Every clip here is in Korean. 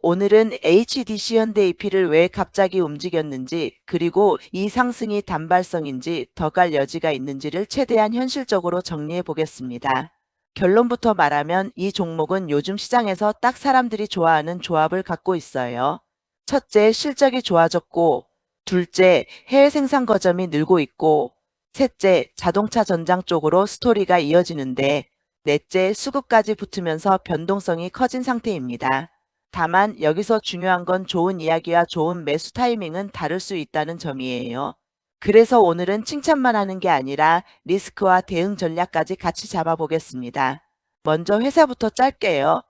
오늘은 HDC 현대EP를 왜 갑자기 움직였는지, 그리고 이 상승이 단발성인지 더 갈 여지가 있는지를 최대한 현실적으로 정리해 보겠습니다. 결론부터 말하면 이 종목은 요즘 시장에서 딱 사람들이 좋아하는 조합을 갖고 있어요. 첫째, 실적이 좋아졌고, 둘째, 해외 생산 거점이 늘고 있고, 셋째, 자동차 전장 쪽으로 스토리가 이어지는데, 넷째, 수급까지 붙으면서 변동성이 커진 상태입니다. 다만 여기서 중요한 건 좋은 이야기와 좋은 매수 타이밍은 다를 수 있다는 점이에요. 그래서 오늘은 칭찬만 하는 게 아니라 리스크와 대응 전략까지 같이 잡아보겠습니다. 먼저 회사부터 짧게요.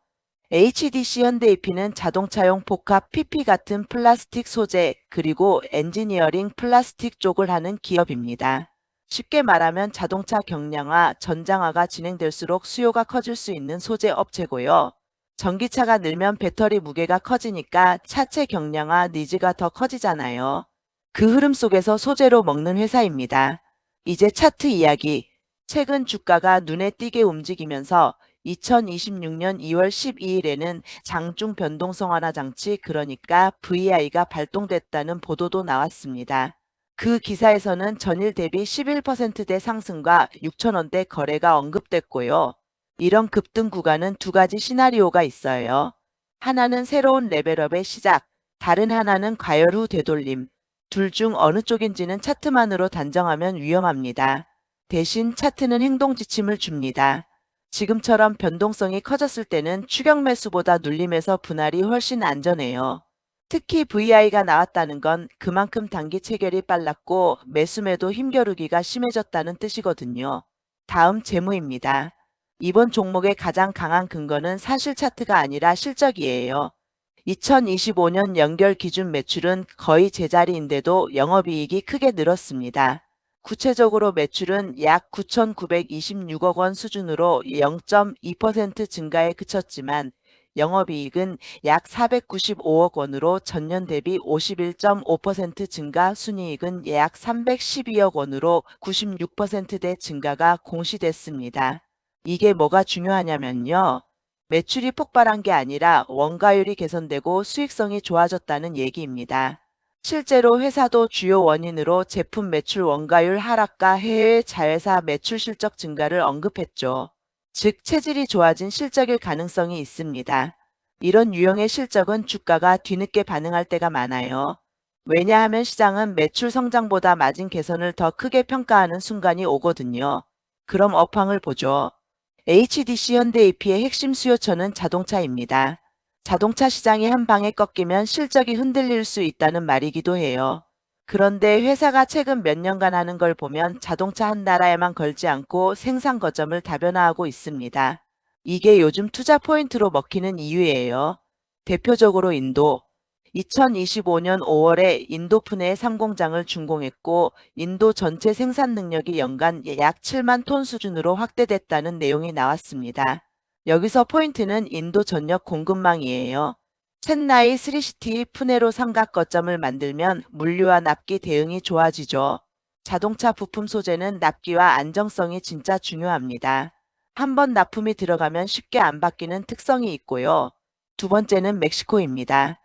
HDC 현대EP는 자동차용 복합 PP 같은 플라스틱 소재 그리고 엔지니어링 플라스틱 쪽을 하는 기업입니다. 쉽게 말하면 자동차 경량화, 전장화가 진행될수록 수요가 커질 수 있는 소재 업체고요. 전기차가 늘면 배터리 무게가 커지니까 차체 경량화 니즈가 더 커지잖아요. 그 흐름 속에서 소재로 먹는 회사입니다. 이제 차트 이야기. 최근 주가가 눈에 띄게 움직이면서 2026년 2월 12일에는 장중 변동성 완화 장치 그러니까 VI가 발동됐다는 보도도 나왔습니다. 그 기사에서는 전일 대비 11%대 상승과 6천원대 거래가 언급됐고요. 이런 급등 구간은 두 가지 시나리오가 있어요. 하나는 새로운 레벨업의 시작, 다른 하나는 과열 후 되돌림. 둘 중 어느 쪽인지는 차트만으로 단정하면 위험합니다. 대신 차트는 행동 지침을 줍니다. 지금처럼 변동성이 커졌을 때는 추격 매수보다 눌림에서 분할이 훨씬 안전해요. 특히 VI가 나왔다는 건 그만큼 단기 체결이 빨랐고 매수매도 힘겨루기가 심해졌다는 뜻이거든요. 다음 재무입니다. 이번 종목의 가장 강한 근거는 사실 차트가 아니라 실적이에요. 2025년 연결 기준 매출은 거의 제자리인데도 영업이익이 크게 늘었습니다. 구체적으로 매출은 약 9,926억 원 수준으로 0.2% 증가에 그쳤지만 영업이익은 약 495억 원으로 전년 대비 51.5% 증가, 순이익은 약 312억 원으로 96%대 증가가 공시됐습니다. 이게 뭐가 중요하냐면요. 매출이 폭발한 게 아니라 원가율이 개선되고 수익성이 좋아졌다는 얘기입니다. 실제로 회사도 주요 원인으로 제품 매출 원가율 하락과 해외 자회사 매출 실적 증가를 언급했죠. 즉 체질이 좋아진 실적일 가능성이 있습니다. 이런 유형의 실적은 주가가 뒤늦게 반응할 때가 많아요. 왜냐하면 시장은 매출 성장보다 마진 개선을 더 크게 평가하는 순간이 오거든요. 그럼 업황을 보죠. HDC 현대EP의 핵심 수요처는 자동차입니다. 자동차 시장이 한 방에 꺾이면 실적이 흔들릴 수 있다는 말이기도 해요. 그런데 회사가 최근 몇 년간 하는 걸 보면 자동차 한 나라에만 걸지 않고 생산 거점을 다변화하고 있습니다. 이게 요즘 투자 포인트로 먹히는 이유예요. 대표적으로 인도. 2025년 5월에 인도 푸네에 3공장을 준공했고 인도 전체 생산 능력이 연간 약 7만 톤 수준으로 확대됐다는 내용이 나왔습니다. 여기서 포인트는 인도 전력 공급망이에요. 첸나이 3시티 푸네로 삼각 거점을 만들면 물류와 납기 대응이 좋아지죠. 자동차 부품 소재는 납기와 안정성이 진짜 중요합니다. 한번 납품이 들어가면 쉽게 안 바뀌는 특성이 있고요. 두 번째는 멕시코입니다.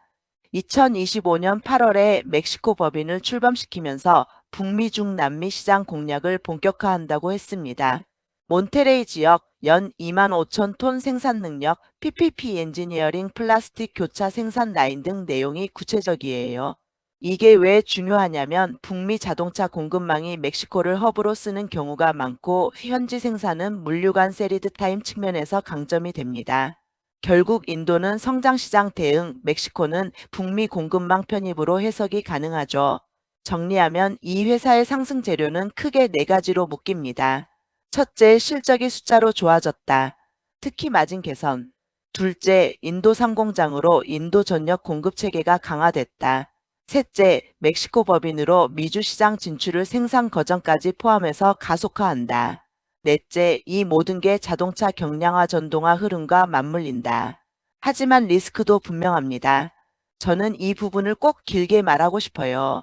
2025년 8월에 멕시코 법인을 출범시키면서 북미 중남미 시장 공략을 본격화한다고 했습니다. 몬테레이 지역 연 2만 5천 톤 생산 능력, PPP 엔지니어링 플라스틱 교차 생산 라인 등 내용이 구체적이에요. 이게 왜 중요하냐면 북미 자동차 공급망이 멕시코를 허브로 쓰는 경우가 많고 현지 생산은 물류 간 세리드 타임 측면에서 강점이 됩니다. 결국 인도는 성장시장 대응, 멕시코는 북미 공급망 편입으로 해석이 가능하죠. 정리하면 이 회사의 상승 재료는 크게 네 가지로 묶입니다. 첫째, 실적이 숫자로 좋아졌다. 특히 마진 개선. 둘째, 인도 상공장으로 인도 전력 공급 체계가 강화됐다. 셋째, 멕시코 법인으로 미주 시장 진출을 생산 거점까지 포함해서 가속화한다. 넷째, 이 모든 게 자동차 경량화 전동화 흐름과 맞물린다. 하지만 리스크도 분명합니다. 저는 이 부분을 꼭 길게 말하고 싶어요.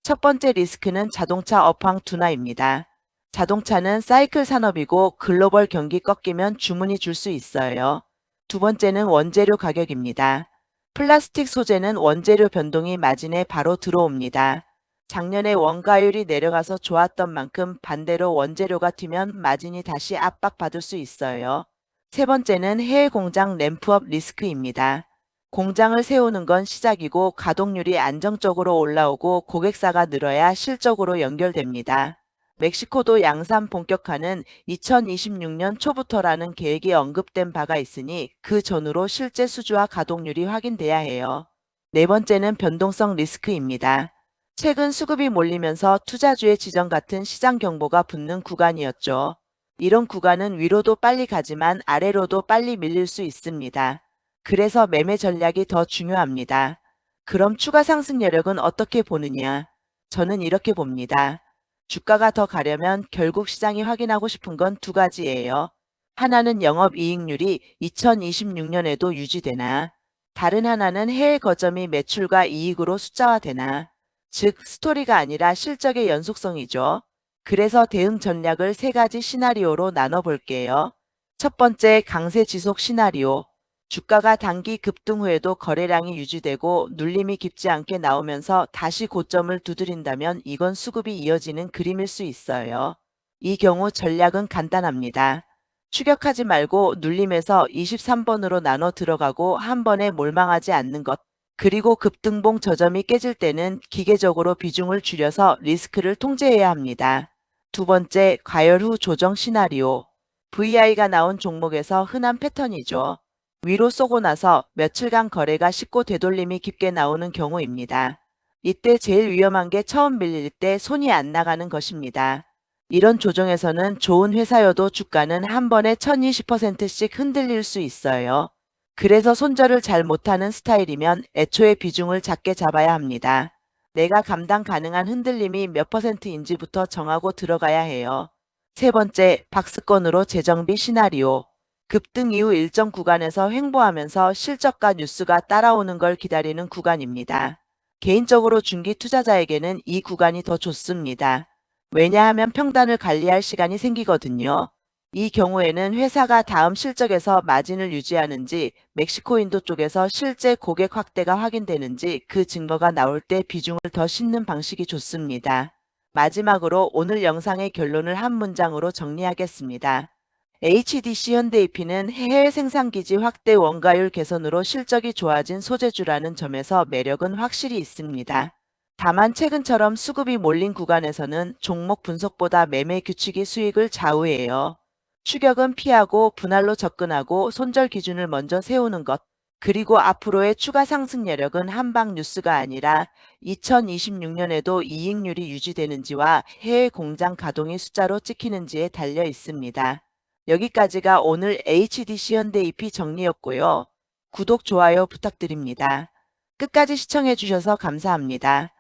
첫 번째 리스크는 자동차 업황 둔화입니다. 자동차는 사이클 산업이고 글로벌 경기 꺾이면 주문이 줄 수 있어요. 두 번째는 원재료 가격입니다. 플라스틱 소재는 원재료 변동이 마진에 바로 들어옵니다. 작년에 원가율이 내려가서 좋았던 만큼 반대로 원재료가 튀면 마진이 다시 압박받을 수 있어요. 세 번째는 해외 공장 램프업 리스크입니다. 공장을 세우는 건 시작이고 가동률이 안정적으로 올라오고 고객사가 늘어야 실적으로 연결됩니다. 멕시코도 양산 본격화는 2026년 초부터라는 계획이 언급된 바가 있으니 그 전후로 실제 수주와 가동률이 확인돼야 해요. 네 번째는 변동성 리스크입니다. 최근 수급이 몰리면서 투자주의 지정 같은 시장 경보가 붙는 구간이었죠. 이런 구간은 위로도 빨리 가지만 아래로도 빨리 밀릴 수 있습니다. 그래서 매매 전략이 더 중요합니다. 그럼 추가 상승 여력은 어떻게 보느냐? 저는 이렇게 봅니다. 주가가 더 가려면 결국 시장이 확인하고 싶은 건 두 가지예요. 하나는 영업이익률이 2026년에도 유지되나, 다른 하나는 해외 거점이 매출과 이익으로 숫자화되나, 즉 스토리가 아니라 실적의 연속성이죠. 그래서 대응 전략을 세 가지 시나리오로 나눠볼게요. 첫 번째, 강세 지속 시나리오. 주가가 단기 급등 후에도 거래량이 유지되고 눌림이 깊지 않게 나오면서 다시 고점을 두드린다면 이건 수급이 이어지는 그림일 수 있어요. 이 경우 전략은 간단합니다. 추격하지 말고 눌림에서 23번으로 나눠 들어가고 한 번에 몰망하지 않는 것. 그리고 급등봉 저점이 깨질 때는 기계적으로 비중을 줄여서 리스크를 통제해야 합니다. 두 번째, 과열 후 조정 시나리오. VI가 나온 종목에서 흔한 패턴이죠. 위로 쏘고 나서 며칠간 거래가 쉽고 되돌림이 깊게 나오는 경우입니다. 이때 제일 위험한 게 처음 밀릴 때 손이 안 나가는 것입니다. 이런 조정에서는 좋은 회사여도 주가는 한 번에 1020%씩 흔들릴 수 있어요. 그래서 손절을 잘 못하는 스타일이면 애초에 비중을 작게 잡아야 합니다. 내가 감당 가능한 흔들림이 몇 %인지부터 정하고 들어가야 해요. 세 번째, 박스권으로 재정비 시나리오. 급등 이후 일정 구간에서 횡보하면서 실적과 뉴스가 따라오는 걸 기다리는 구간입니다. 개인적으로 중기 투자자에게는 이 구간이 더 좋습니다. 왜냐하면 평단을 관리할 시간이 생기거든요. 이 경우에는 회사가 다음 실적에서 마진을 유지하는지, 멕시코 인도 쪽에서 실제 고객 확대가 확인되는지 그 증거가 나올 때 비중을 더 싣는 방식이 좋습니다. 마지막으로 오늘 영상의 결론을 한 문장으로 정리하겠습니다. HDC 현대EP는 해외 생산기지 확대 원가율 개선으로 실적이 좋아진 소재주라는 점에서 매력은 확실히 있습니다. 다만 최근처럼 수급이 몰린 구간에서는 종목 분석보다 매매 규칙이 수익을 좌우해요. 추격은 피하고 분할로 접근하고 손절 기준을 먼저 세우는 것. 그리고 앞으로의 추가 상승 여력은 한방 뉴스가 아니라 2026년에도 이익률이 유지되는지와 해외 공장 가동이 숫자로 찍히는지에 달려 있습니다. 여기까지가 오늘 HDC 현대EP 정리였고요. 구독, 좋아요 부탁드립니다. 끝까지 시청해 주셔서 감사합니다.